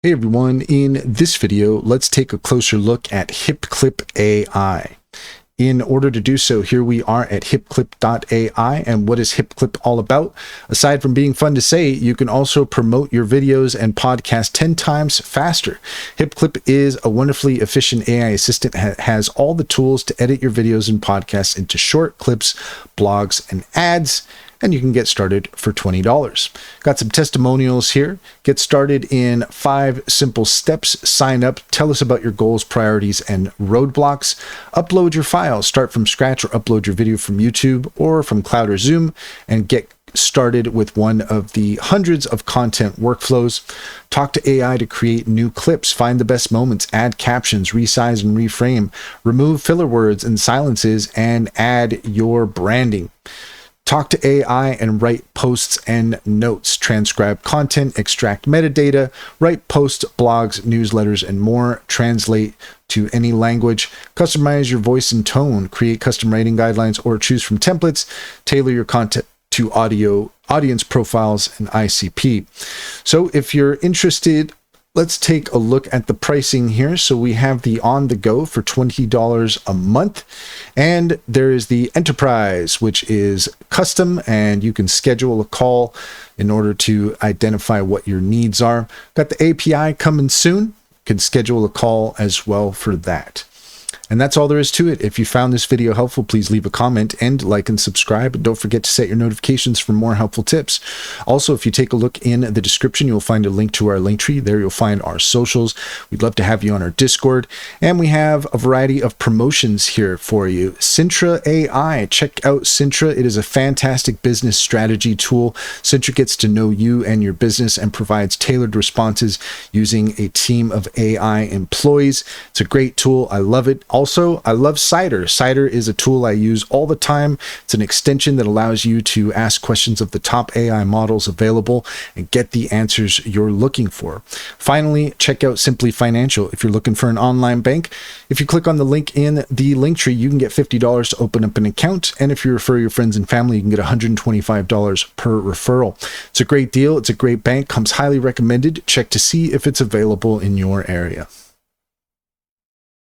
Hey everyone, in this video, let's take a closer look at Hipclip Ai. In order to do so, here we are at Hipclip.ai, and what is Hipclip all about? Aside from being fun to say, you can also promote your videos and podcast 10 times faster. Hipclip is a wonderfully efficient AI assistant that has all the tools to edit your videos and podcasts into short clips, blogs, and ads, and you can get started for $20. Got some testimonials here. Get started in 5 simple steps. Sign up. Tell us about your goals, priorities, and roadblocks. Upload your files. Start from scratch or upload your video from YouTube or from Cloud or Zoom and get started with one of the hundreds of content workflows. Talk to AI to create new clips, find the best moments, add captions, resize and reframe, remove filler words and silences, and add your branding. Talk to AI and write posts and notes, transcribe content, extract metadata, write posts, blogs, newsletters, and more, translate to any language, customize your voice and tone, create custom writing guidelines, or choose from templates, tailor your content to audience profiles, and ICP. So if you're interested, let's take a look at the pricing here. So we have the on the go for $20 a month. And there is the enterprise, which is custom, and you can schedule a call in order to identify what your needs are. Got the API coming soon. You can schedule a call as well for that. And that's all there is to it. If you found this video helpful, please leave a comment and like and subscribe. And don't forget to set your notifications for more helpful tips. Also, if you take a look in the description, you'll find a link to our Linktree. There you'll find our socials. We'd love to have you on our Discord. And we have a variety of promotions here for you. Cintra AI. Check out Cintra. It is a fantastic business strategy tool. Cintra gets to know you and your business and provides tailored responses using a team of AI employees. It's a great tool. I love it. Also, I love Cider. Cider is a tool I use all the time. It's an extension that allows you to ask questions of the top AI models available and get the answers you're looking for. Finally, check out Simply Financial if you're looking for an online bank. If you click on the link in the Linktree, you can get $50 to open up an account. And if you refer your friends and family, you can get $125 per referral. It's a great deal. It's a great bank. Comes highly recommended. Check to see if it's available in your area.